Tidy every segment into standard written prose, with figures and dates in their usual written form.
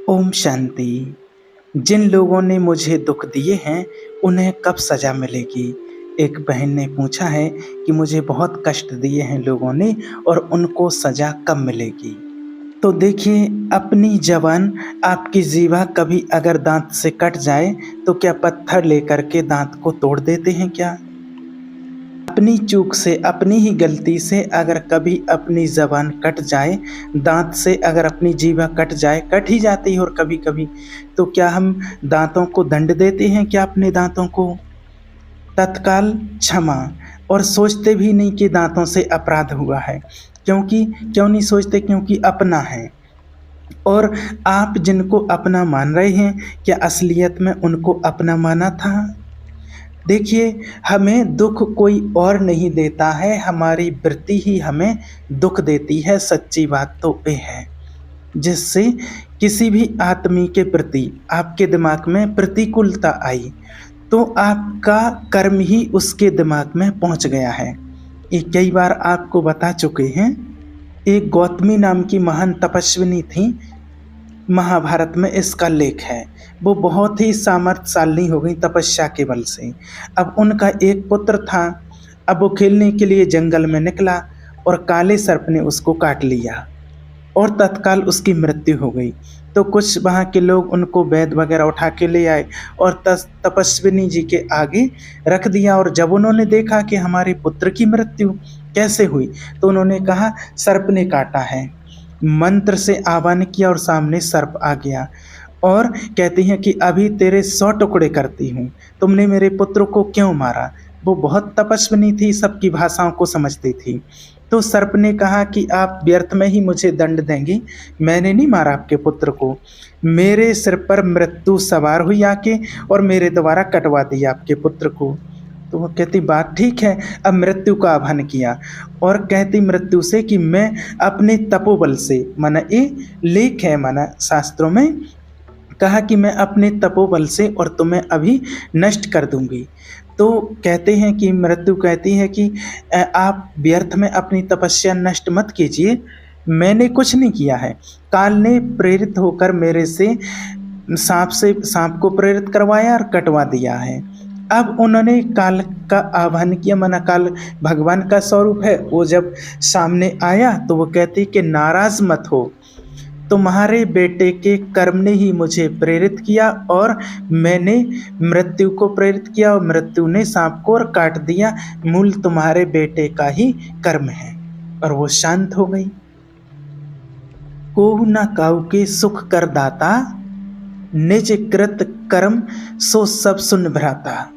ओम शांति। जिन लोगों ने मुझे दुख दिए हैं उन्हें कब सज़ा मिलेगी? एक बहन ने पूछा है कि मुझे बहुत कष्ट दिए हैं लोगों ने और उनको सज़ा कब मिलेगी? तो देखिए, अपनी ज़बान, आपकी जीभा कभी अगर दाँत से कट जाए तो क्या पत्थर लेकर के दाँत को तोड़ देते हैं क्या? अपनी चूक से, अपनी ही गलती से अगर कभी अपनी ज़बान कट जाए, दाँत से अगर अपनी जीभा कट जाए, कट ही जाती है और कभी-कभी, तो क्या हम दाँतों को दंड देते हैं क्या अपने दाँतों को? तत्काल क्षमा, और सोचते भी नहीं कि दाँतों से अपराध हुआ है। क्यों नहीं सोचते? क्योंकि अपना है। और आप जिनको अपना मान रहे हैं, क्या असलियत में उनको अपना माना था? देखिए, हमें दुःख कोई और नहीं देता है, हमारी वृत्ति ही हमें दुःख देती है, सच्ची बात तो ये है। जिससे किसी भी आदमी के प्रति आपके दिमाग में प्रतिकूलता आई, तो आपका कर्म ही उसके दिमाग में पहुंच गया है। ये कई बार आपको बता चुके हैं। एक गौतमी नाम की महान तपस्विनी थी, महाभारत में इसका लेख है। वो बहुत ही सामर्थ्यशाली हो गई तपस्या के बल से। अब उनका एक पुत्र था। अब वो खेलने के लिए जंगल में निकला और काले सर्प ने उसको काट लिया और तत्काल उसकी मृत्यु हो गई। तो कुछ वहाँ के लोग उनको वैद्य वगैरह उठा के ले आए और तपस्विनी जी के आगे रख दिया। और जब उन्होंने देखा कि हमारे पुत्र की मृत्यु कैसे हुई, तो उन्होंने कहा सर्प ने काटा है। मंत्र से आह्वान किया और सामने सर्प आ गया और कहती हैं कि अभी तेरे 100 टुकड़े करती हूँ, तुमने मेरे पुत्र को क्यों मारा? वो बहुत तपस्विनी थी, सबकी भाषाओं को समझती थी। तो सर्प ने कहा कि आप व्यर्थ में ही मुझे दंड देंगी, मैंने नहीं मारा आपके पुत्र को, मेरे सिर पर मृत्यु सवार हुई आके और मेरे द्वारा कटवा दिया आपके पुत्र को। तो वो कहती बात ठीक है। अब मृत्यु का आह्वान किया और कहती मृत्यु से कि मैं अपने तपोबल से, माना ये लेख है, माना शास्त्रों में कहा कि मैं अपने तपोबल से और तुम्हें अभी नष्ट कर दूंगी। तो कहते हैं कि मृत्यु कहती है कि आप व्यर्थ में अपनी तपस्या नष्ट मत कीजिए, मैंने कुछ नहीं किया है। काल ने प्रेरित होकर मेरे से सांप को प्रेरित करवाया और कटवा दिया है। अब उन्होंने काल का आह्वान किया, माना काल भगवान का स्वरूप है। वो जब सामने आया तो वो कहती कि नाराज मत हो, तुम्हारे बेटे के कर्म ने ही मुझे प्रेरित किया और मैंने मृत्यु को प्रेरित किया और मृत्यु ने सांप को और काट दिया, मूल तुम्हारे बेटे का ही कर्म है। और वो शांत हो गई। कोहु न काऊ के सुख कर दाता, निज कृत कर्म सो सब सुन भ्राता।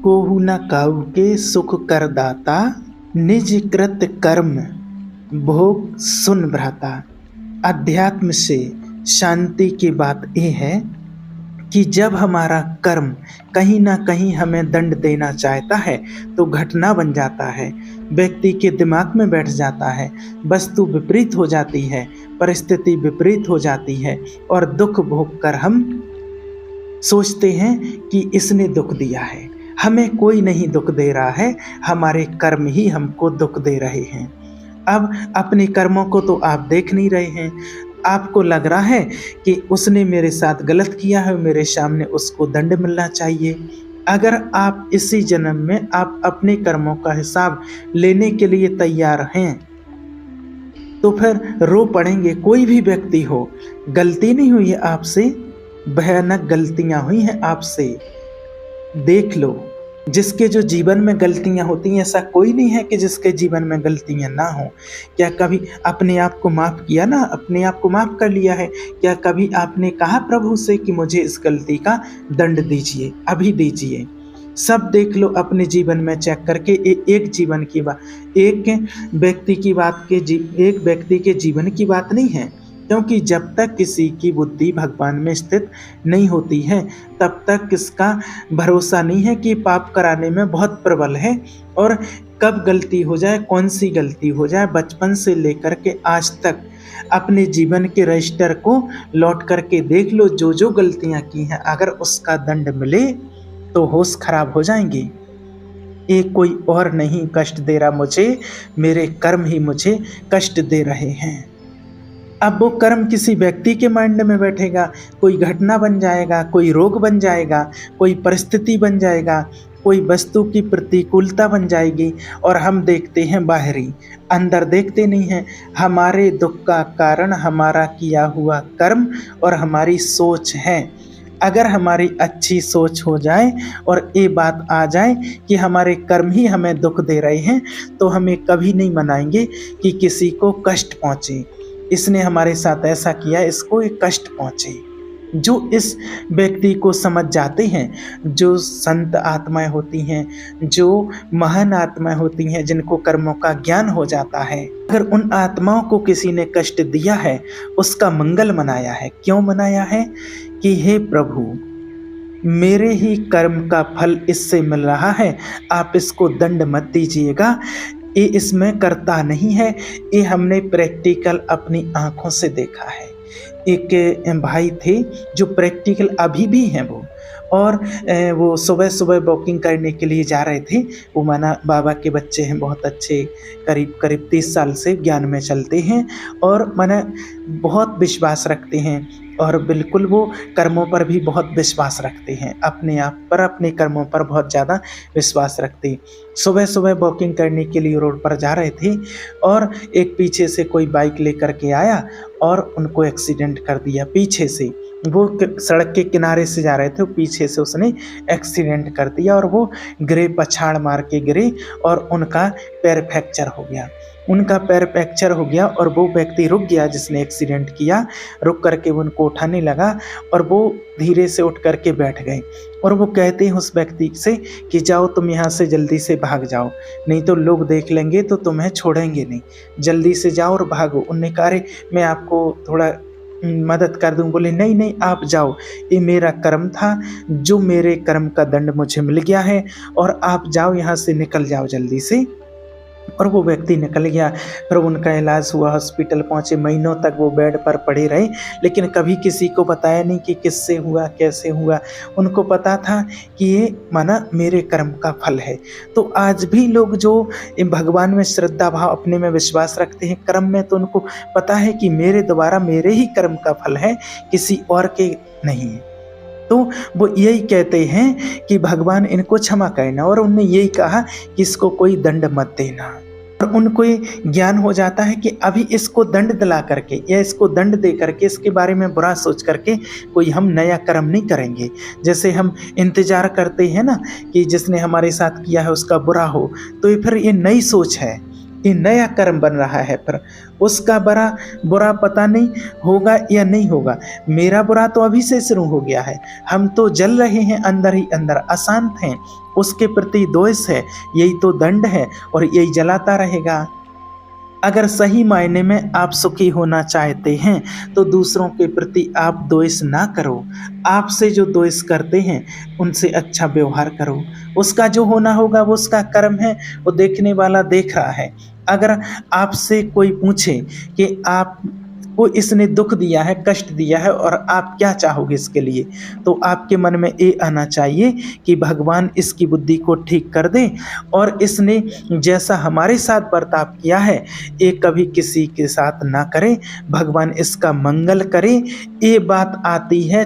कोहु न काऊ के सुख कर दाता, निज कृत कर्म भोग सुन भ्राता। अध्यात्म से शांति की बात यह है कि जब हमारा कर्म कहीं ना कहीं हमें दंड देना चाहता है तो घटना बन जाता है, व्यक्ति के दिमाग में बैठ जाता है, वस्तु विपरीत हो जाती है, परिस्थिति विपरीत हो जाती है और दुख भोग कर हम सोचते हैं कि इसने दुख दिया है। हमें कोई नहीं दुख दे रहा है, हमारे कर्म ही हमको दुख दे रहे हैं। अब अपने कर्मों को तो आप देख नहीं रहे हैं, आपको लग रहा है कि उसने मेरे साथ गलत किया है, मेरे सामने उसको दंड मिलना चाहिए। अगर आप इसी जन्म में आप अपने कर्मों का हिसाब लेने के लिए तैयार हैं तो फिर रो पड़ेंगे। कोई भी व्यक्ति हो, गलती नहीं हुई है आपसे, भयानक गलतियां हुई हैं आपसे। देख लो, जिसके जो जीवन में गलतियां होती हैं, ऐसा कोई नहीं है कि जिसके जीवन में गलतियां ना हो। क्या कभी अपने आप को माफ़ किया ना, अपने आप को माफ़ कर लिया है? क्या कभी आपने कहा प्रभु से कि मुझे इस गलती का दंड दीजिए, अभी दीजिए? सब देख लो अपने जीवन में चेक करके। एक जीवन की बात, एक व्यक्ति के जीवन की बात नहीं है, क्योंकि जब तक किसी की बुद्धि भगवान में स्थित नहीं होती है तब तक किसका भरोसा नहीं है कि पाप कराने में बहुत प्रबल है। और कब गलती हो जाए, कौन सी गलती हो जाए, बचपन से लेकर के आज तक अपने जीवन के रजिस्टर को लौट करके देख लो। जो जो गलतियां की हैं, अगर उसका दंड मिले तो होश खराब हो जाएंगे। एक कोई और नहीं कष्ट दे रहा मुझे, मेरे कर्म ही मुझे कष्ट दे रहे हैं। अब वो कर्म किसी व्यक्ति के माइंड में बैठेगा, कोई घटना बन जाएगा, कोई रोग बन जाएगा, कोई परिस्थिति बन जाएगा, कोई वस्तु की प्रतिकूलता बन जाएगी और हम देखते हैं बाहरी, अंदर देखते नहीं हैं। हमारे दुख का कारण हमारा किया हुआ कर्म और हमारी सोच है। अगर हमारी अच्छी सोच हो जाए और ये बात आ जाए कि हमारे कर्म ही हमें दुख दे रहे हैं, तो हमें कभी नहीं मनाएंगे कि किसी को कष्ट पहुँचे। इसने हमारे साथ ऐसा किया, इसको एक कष्ट पहुँचे। जो इस व्यक्ति को समझ जाते हैं, जो संत आत्माएं होती हैं, जो महान आत्माएं होती हैं, जिनको कर्मों का ज्ञान हो जाता है, अगर उन आत्माओं को किसी ने कष्ट दिया है, उसका मंगल मनाया है। क्यों मनाया है? कि हे प्रभु, मेरे ही कर्म का फल इससे मिल रहा है, आप इसको दंड मत दीजिएगा। ये इसमें करता नहीं है, ये हमने प्रैक्टिकल अपनी आंखों से देखा है। एक भाई थे जो प्रैक्टिकल अभी भी हैं वो, और वो सुबह सुबह वॉकिंग करने के लिए जा रहे थे। वो माना बाबा के बच्चे हैं, बहुत अच्छे, करीब करीब 30 साल से ज्ञान में चलते हैं और माना बहुत विश्वास रखते हैं और बिल्कुल वो कर्मों पर भी बहुत विश्वास रखते हैं, अपने आप पर, अपने कर्मों पर बहुत ज़्यादा विश्वास रखते हैं। सुबह सुबह वॉकिंग करने के लिए रोड पर जा रहे थे और एक पीछे से कोई बाइक लेकर के आया और उनको एक्सीडेंट कर दिया पीछे से। वो सड़क के किनारे से जा रहे थे, पीछे से उसने एक्सीडेंट कर दिया और वो गिरे, पछाड़ मार के गिरे और उनका पैर फ्रैक्चर हो गया। उनका पैर फ्रैक्चर हो गया और वो व्यक्ति रुक गया जिसने एक्सीडेंट किया, रुक करके वो उनको उठाने लगा और वो धीरे से उठ करके बैठ गए। और वो कहते हैं उस व्यक्ति से कि जाओ तुम यहाँ से जल्दी से भाग जाओ, नहीं तो लोग देख लेंगे तो तुम्हें छोड़ेंगे नहीं, जल्दी से जाओ और भागो। उन्होंने कहा अरे मैं आपको थोड़ा मदद कर दूं। बोले नहीं नहीं, आप जाओ, ये मेरा कर्म था, जो मेरे कर्म का दंड मुझे मिल गया है, और आप जाओ यहाँ से, निकल जाओ जल्दी से। और वो व्यक्ति निकल गया। फिर उनका इलाज हुआ, हॉस्पिटल पहुँचे, महीनों तक वो बेड पर पड़े रहे, लेकिन कभी किसी को बताया नहीं कि किससे हुआ, कैसे हुआ। उनको पता था कि ये माना मेरे कर्म का फल है। तो आज भी लोग जो भगवान में श्रद्धा भाव, अपने में विश्वास रखते हैं, कर्म में, तो उनको पता है कि मेरे द्वारा मेरे ही कर्म का फल है, किसी और के नहीं है। तो वो यही कहते हैं कि भगवान इनको क्षमा करना, और उन्होंने यही कहा कि इसको कोई दंड मत देना। और उनको ये ज्ञान हो जाता है कि अभी इसको दंड दिला करके या इसको दंड दे करके, इसके बारे में बुरा सोच करके कोई हम नया कर्म नहीं करेंगे। जैसे हम इंतजार करते हैं ना कि जिसने हमारे साथ किया है उसका बुरा हो, तो ये फिर ये नई सोच है, ये नया कर्म बन रहा है, फिर उसका बुरा पता नहीं होगा या नहीं होगा। मेरा बुरा तो अभी से शुरू हो गया है, हम तो जल रहे हैं अंदर ही अंदर, अशांत हैं, उसके प्रति द्वेष है, यही तो दंड है और यही जलाता रहेगा। अगर सही मायने में आप सुखी होना चाहते हैं तो दूसरों के प्रति आप द्वेष ना करो। आपसे जो द्वेष करते हैं उनसे अच्छा व्यवहार करो। उसका जो होना होगा वो उसका कर्म है, वो देखने वाला देख रहा है। अगर आपसे कोई पूछे कि आपको इसने दुख दिया है, कष्ट दिया है, और आप क्या चाहोगे इसके लिए, तो आपके मन में ये आना चाहिए कि भगवान इसकी बुद्धि को ठीक कर दे और इसने जैसा हमारे साथ बर्ताव किया है ये कभी किसी के साथ ना करे, भगवान इसका मंगल करे। ये बात आती है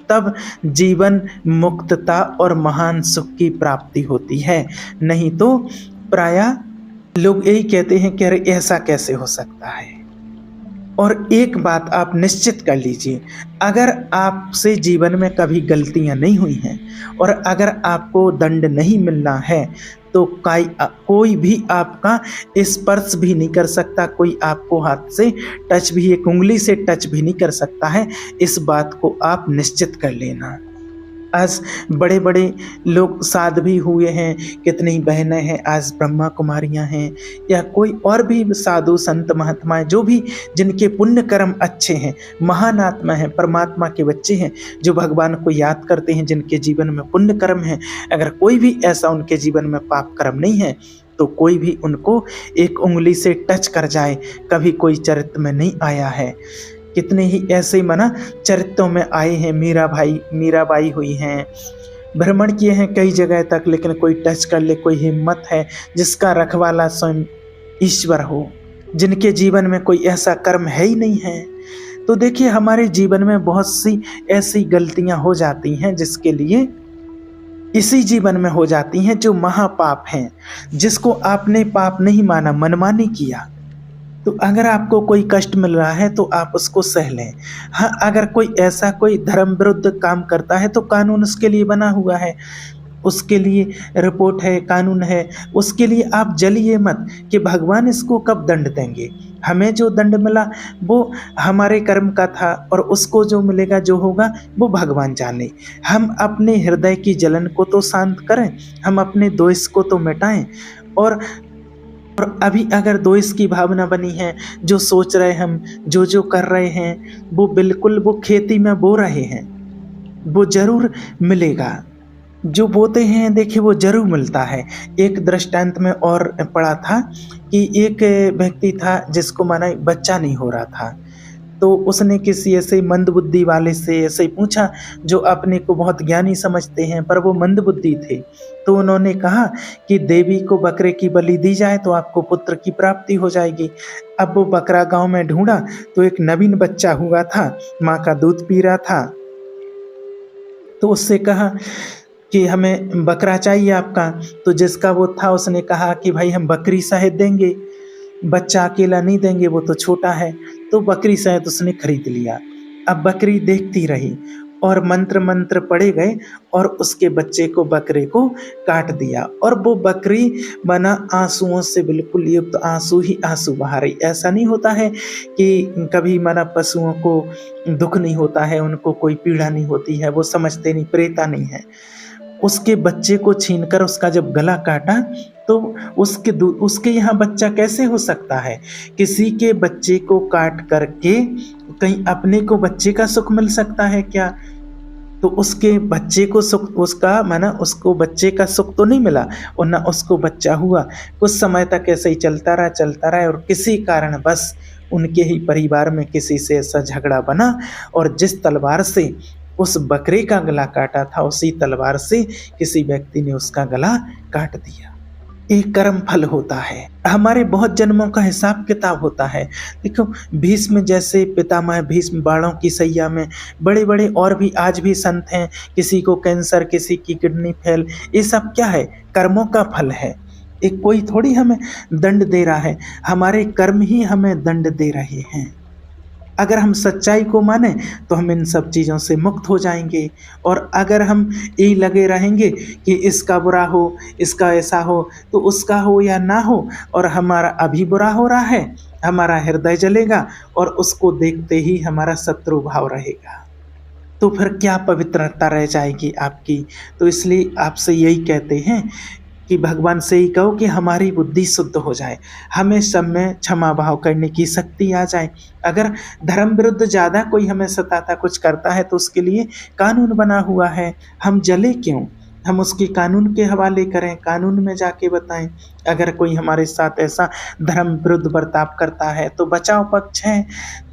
तब जीवन मुक्तता और महान सुख की प्राप्ति होती है। नहीं तो प्रायः लोग यही कहते हैं कि अरे ऐसा कैसे हो सकता है। और एक बात आप निश्चित कर लीजिए, अगर आपसे जीवन में कभी गलतियां नहीं हुई हैं और अगर आपको दंड नहीं मिलना है, तो कोई भी आपका स्पर्श भी नहीं कर सकता, कोई आपको हाथ से टच भी, एक उंगली से टच भी नहीं कर सकता है। इस बात को आप निश्चित कर लेना। आज बड़े बड़े लोग साध भी हुए हैं, कितनी बहनें हैं आज ब्रह्मा कुमारियां हैं, या कोई और भी साधु संत महात्माएं, जो भी जिनके पुण्य कर्म अच्छे हैं, महान आत्मा हैं, परमात्मा के बच्चे हैं, जो भगवान को याद करते हैं, जिनके जीवन में पुण्य कर्म है। अगर कोई भी ऐसा उनके जीवन में पाप कर्म नहीं है, तो कोई भी उनको एक उंगली से टच कर जाए, कभी कोई चरित्र में नहीं आया है। कितने ही ऐसे मना चरित्रों में आए हैं, मीराबाई हुई हैं, भ्रमण किए हैं कई जगह तक, लेकिन कोई टच कर ले, कोई हिम्मत है जिसका रखवाला स्वयं ईश्वर हो, जिनके जीवन में कोई ऐसा कर्म है ही नहीं है। तो देखिए हमारे जीवन में बहुत सी ऐसी गलतियां हो जाती हैं जिसके लिए इसी जीवन में हो जाती हैं जो महापाप हैं, जिसको आपने पाप नहीं माना, मनमानी किया। तो अगर आपको कोई कष्ट मिल रहा है तो आप उसको सह लें। हाँ, अगर कोई ऐसा कोई धर्म विरुद्ध काम करता है तो कानून उसके लिए बना हुआ है, उसके लिए रिपोर्ट है, कानून है। उसके लिए आप जलिए मत कि भगवान इसको कब दंड देंगे। हमें जो दंड मिला वो हमारे कर्म का था और उसको जो मिलेगा, जो होगा, वो भगवान जाने। हम अपने हृदय की जलन को तो शांत करें, हम अपने द्वेष को तो मिटाएं। और अभी अगर द्वेष की भावना बनी है, जो सोच रहे हम, जो जो कर रहे हैं, वो बिल्कुल वो खेती में बो रहे हैं, वो जरूर मिलेगा। जो बोते हैं देखिए वो जरूर मिलता है। एक दृष्टांत में और पढ़ा था कि एक व्यक्ति था जिसको माना बच्चा नहीं हो रहा था। तो उसने किसी ऐसे मंदबुद्धि वाले से ऐसे ही पूछा जो अपने को बहुत ज्ञानी समझते हैं, पर वो मंदबुद्धि थे। तो उन्होंने कहा कि देवी को बकरे की बलि दी जाए तो आपको पुत्र की प्राप्ति हो जाएगी। अब वो बकरा गांव में ढूंढा तो एक नवीन बच्चा हुआ था, माँ का दूध पी रहा था। तो उससे कहा कि हमें बकरा चाहिए आपका। तो जिसका वो था उसने कहा कि भाई हम बकरी शहद देंगे, बच्चा अकेला नहीं देंगे, वो तो छोटा है। तो बकरी शहद उसने खरीद लिया। अब बकरी देखती रही और मंत्र मंत्र पढ़े गए और उसके बच्चे को, बकरे को काट दिया। और वो बकरी बना आंसुओं से बिल्कुल युक्त, आंसू ही आंसू बहा रही। ऐसा नहीं होता है कि कभी माना पशुओं को दुख नहीं होता है, उनको कोई पीड़ा नहीं होती है, वो समझते नहीं, प्रेता नहीं है। उसके बच्चे को छीनकर उसका जब गला काटा तो उसके यहाँ बच्चा कैसे हो सकता है। किसी के बच्चे को काट करके कहीं अपने को बच्चे का सुख मिल सकता है क्या। तो उसके बच्चे को सुख, उसका माना उसको बच्चे का सुख तो नहीं मिला और ना उसको बच्चा हुआ। कुछ समय तक ऐसे ही चलता रहा और किसी कारण बस उनके ही परिवार में किसी से ऐसा झगड़ा बना और जिस तलवार से उस बकरे का गला काटा था उसी तलवार से किसी व्यक्ति ने उसका गला काट दिया। एक कर्म फल होता है, हमारे बहुत जन्मों का हिसाब किताब होता है। देखो भीष्म जैसे पितामह भीष्म बाणों की सैया में, बड़े बड़े और भी आज भी संत हैं, किसी को कैंसर, किसी की किडनी फेल, ये सब क्या है, कर्मों का फल है। एक कोई थोड़ी हमें दंड दे रहा है, हमारे कर्म ही हमें दंड दे रहे हैं। अगर हम सच्चाई को माने तो हम इन सब चीज़ों से मुक्त हो जाएंगे। और अगर हम यही लगे रहेंगे कि इसका बुरा हो, इसका ऐसा हो, तो उसका हो या ना हो, और हमारा अभी बुरा हो रहा है, हमारा हृदय जलेगा और उसको देखते ही हमारा शत्रु भाव रहेगा। तो फिर क्या पवित्रता रह जाएगी आपकी। तो इसलिए आपसे यही कहते हैं कि भगवान से ही कहो कि हमारी बुद्धि शुद्ध हो जाए, हमें सब में क्षमा भाव करने की शक्ति आ जाए। अगर धर्म विरुद्ध ज़्यादा कोई हमें सताता, कुछ करता है, तो उसके लिए कानून बना हुआ है। हम जले क्यों, हम उसके कानून के हवाले करें, कानून में जाके बताएं। अगर कोई हमारे साथ ऐसा धर्म विरुद्ध बर्ताव करता है तो बचाव पक्ष है।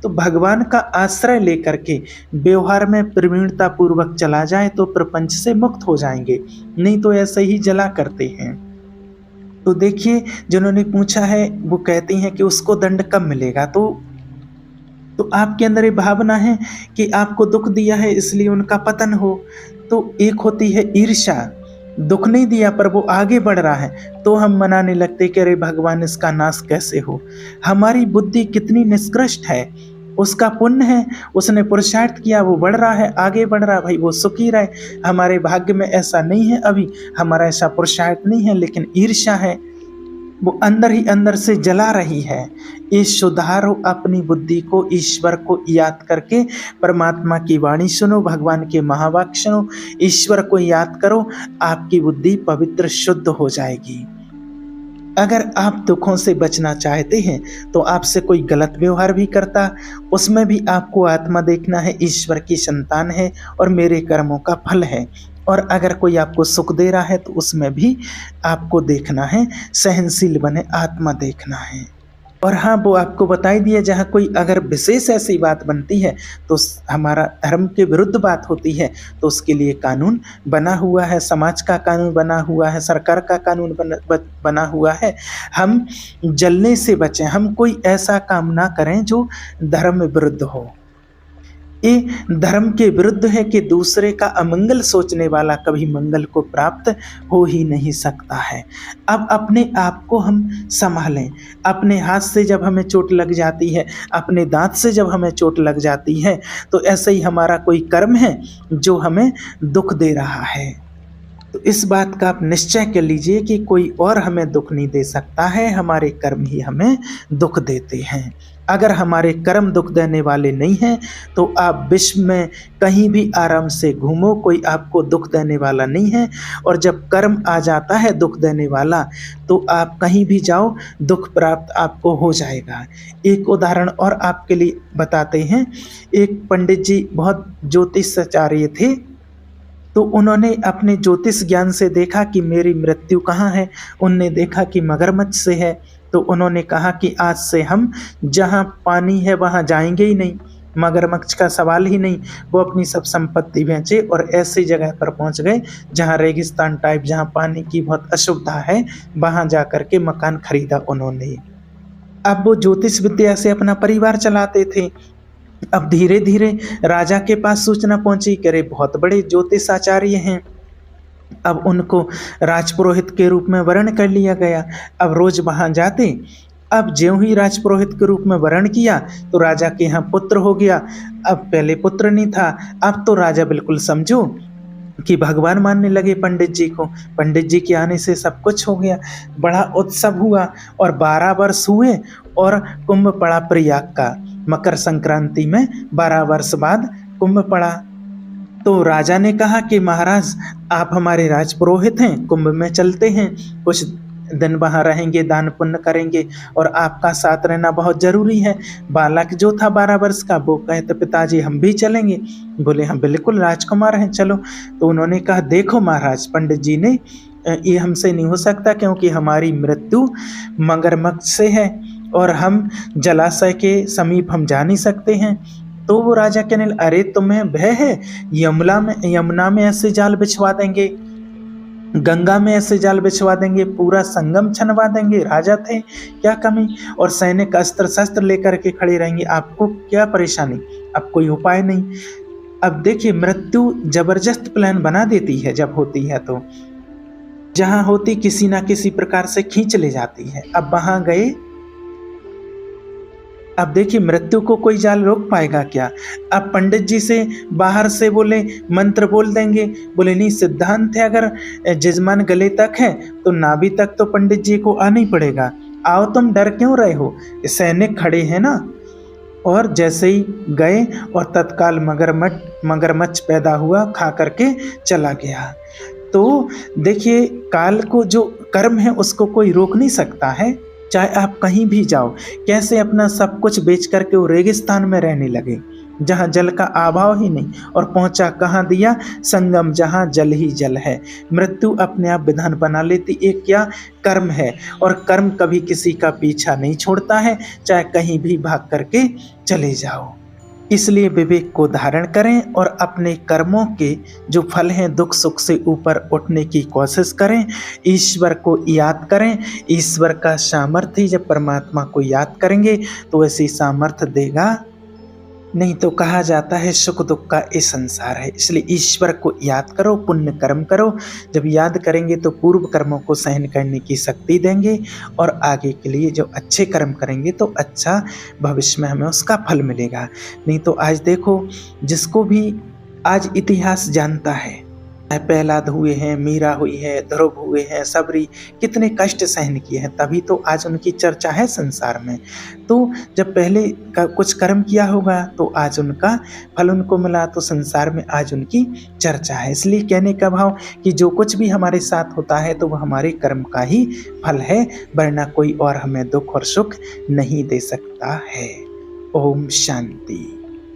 तो भगवान का आश्रय लेकर के व्यवहार में प्रवीणता पूर्वक चला जाए तो प्रपंच से मुक्त हो जाएंगे, नहीं तो ऐसे ही जला करते हैं। तो देखिए जिन्होंने पूछा है वो कहती हैं कि उसको दंड कब मिलेगा। तो आपके अंदर ये भावना है कि आपको दुख दिया है इसलिए उनका पतन हो। तो एक होती है ईर्ष्या, दुख नहीं दिया पर वो आगे बढ़ रहा है तो हम मनाने लगते कि अरे भगवान इसका नाश कैसे हो। हमारी बुद्धि कितनी निष्कृष्ट है, उसका पुण्य है, उसने पुरुषार्थ किया, वो बढ़ रहा है, आगे बढ़ रहा है, भाई वो सुखी रहे। हमारे भाग्य में ऐसा नहीं है, अभी हमारा ऐसा पुरुषार्थ नहीं है, लेकिन ईर्ष्या है, वो अंदर ही अंदर से जला रही है। ये सुधारो अपनी बुद्धि को, ईश्वर को याद करके परमात्मा की वाणी सुनो, भगवान के महावाक्य सुनो, ईश्वर को याद करो, आपकी बुद्धि पवित्र शुद्ध हो जाएगी। अगर आप दुखों से बचना चाहते हैं तो आपसे कोई गलत व्यवहार भी करता, उसमें भी आपको आत्मा देखना है, ईश्वर की संतान है और मेरे कर्मों का फल है। और अगर कोई आपको सुख दे रहा है तो उसमें भी आपको देखना है, सहनशील बने, आत्मा देखना है। और हाँ, वो आपको बता ही दिया, जहाँ कोई अगर विशेष ऐसी बात बनती है तो हमारा धर्म के विरुद्ध बात होती है तो उसके लिए कानून बना हुआ है, समाज का कानून बना हुआ है, सरकार का कानून बना हुआ है। हम जलने से बचें, हम कोई ऐसा काम ना करें जो धर्म विरुद्ध हो। ये धर्म के विरुद्ध है कि दूसरे का अमंगल सोचने वाला कभी मंगल को प्राप्त हो ही नहीं सकता है। अब अपने आप को हम संभालें। अपने हाथ से जब हमें चोट लग जाती है, अपने दांत से जब हमें चोट लग जाती है, तो ऐसे ही हमारा कोई कर्म है जो हमें दुख दे रहा है। तो इस बात का आप निश्चय कर लीजिए कि कोई और हमें दुख नहीं दे सकता है, हमारे कर्म ही हमें दुख देते हैं। अगर हमारे कर्म दुख देने वाले नहीं हैं तो आप विश्व में कहीं भी आराम से घूमो, कोई आपको दुख देने वाला नहीं है। और जब कर्म आ जाता है दुख देने वाला तो आप कहीं भी जाओ, दुख प्राप्त आपको हो जाएगा। एक उदाहरण और आपके लिए बताते हैं। एक पंडित जी बहुत ज्योतिषाचार्य थे, तो उन्होंने अपने ज्योतिष ज्ञान से देखा कि मेरी मृत्यु कहाँ है। उनने देखा कि मगरमच्छ से है, तो उन्होंने कहा कि आज से हम जहाँ पानी है वहाँ जाएंगे ही नहीं, मगरमच्छ का सवाल ही नहीं। वो अपनी सब संपत्ति बेचे और ऐसी जगह पर पहुँच गए जहाँ रेगिस्तान टाइप, जहाँ पानी की बहुत असुविधा है, वहाँ जा कर के मकान खरीदा उन्होंने। अब वो ज्योतिष विद्या से अपना परिवार चलाते थे। अब धीरे धीरे राजा के पास सूचना पहुंची कि अरे बहुत बड़े ज्योतिष आचार्य हैं। अब उनको राजपुरोहित के रूप में वर्ण कर लिया गया। अब रोज वहां जाते। अब ज्यों ही राजपुरोहित के रूप में वर्ण किया तो राजा के यहाँ पुत्र हो गया। अब पहले पुत्र नहीं था, अब तो राजा बिल्कुल समझो कि भगवान मानने लगे पंडित जी को। पंडित जी के आने से सब कुछ हो गया, बड़ा उत्सव हुआ और 12 वर्ष हुए और कुंभ पड़ा प्रयाग का। मकर संक्रांति में 12 वर्ष बाद कुंभ पड़ा। तो राजा ने कहा कि महाराज आप हमारे राजपुरोहित हैं, कुंभ में चलते हैं, कुछ दिन वहाँ रहेंगे, दान पुण्य करेंगे और आपका साथ रहना बहुत जरूरी है। बालक जो था 12 वर्ष का वो कहते पिताजी हम भी चलेंगे। बोले हम बिल्कुल राजकुमार हैं, चलो। तो उन्होंने कहा देखो महाराज, पंडित जी ने ये हमसे नहीं हो सकता क्योंकि हमारी मृत्यु मगरमच्छ से है और हम जलाशय के समीप हम जा नहीं सकते हैं। तो वो राजा कहने लगे अरे तुम्हें भय है, यमुना में ऐसे जाल बिछवा देंगे, गंगा में ऐसे जाल बिछवा देंगे, पूरा संगम छनवा देंगे। राजा थे, क्या कमी, और सैनिक अस्त्र शस्त्र लेकर के खड़े रहेंगे, आपको क्या परेशानी, अब कोई उपाय नहीं। अब देखिए मृत्यु जबरदस्त प्लान बना देती है जब होती है, तो जहां होती किसी ना किसी प्रकार से खींच ले जाती है। अब वहां गए, अब देखिए मृत्यु को कोई जाल रोक पाएगा क्या। अब पंडित जी से बाहर से बोले मंत्र बोल देंगे, बोले नहीं सिद्धांत है अगर जजमान गले तक है तो नाभि तक तो पंडित जी को आना ही पड़ेगा, आओ तुम डर क्यों रहे हो, सैनिक खड़े हैं ना। और जैसे ही गए और तत्काल मगरमच्छ पैदा हुआ, खा करके चला गया। तो देखिए काल को, जो कर्म है उसको कोई रोक नहीं सकता है, चाहे आप कहीं भी जाओ। कैसे अपना सब कुछ बेच करके वो रेगिस्तान में रहने लगे जहाँ जल का अभाव ही नहीं, और पहुंचा कहाँ दिया, संगम जहाँ जल ही जल है। मृत्यु अपने आप विधान बना लेती, एक क्या कर्म है, और कर्म कभी किसी का पीछा नहीं छोड़ता है, चाहे कहीं भी भाग करके चले जाओ। इसलिए विवेक को धारण करें और अपने कर्मों के जो फल हैं दुख सुख से ऊपर उठने की कोशिश करें। ईश्वर को याद करें, ईश्वर का सामर्थ्य, जब परमात्मा को याद करेंगे तो ऐसी सामर्थ्य देगा। नहीं तो कहा जाता है सुख दुख का ये संसार है। इसलिए ईश्वर को याद करो, पुण्य कर्म करो। जब याद करेंगे तो पूर्व कर्मों को सहन करने की शक्ति देंगे और आगे के लिए जो अच्छे कर्म करेंगे तो अच्छा भविष्य में हमें उसका फल मिलेगा। नहीं तो आज देखो, जिसको भी आज इतिहास जानता है, प्रहलाद हुए हैं, मीरा हुई है, ध्रुव हुए हैं, सबरी, कितने कष्ट सहन किए हैं, तभी तो आज उनकी चर्चा है संसार में। तो जब पहले कुछ कर्म किया होगा तो आज उनका फल उनको मिला, तो संसार में आज उनकी चर्चा है। इसलिए कहने का भाव कि जो कुछ भी हमारे साथ होता है तो वह हमारे कर्म का ही फल है, वरना कोई और हमें दुख और सुख नहीं दे सकता है। ओम शांति।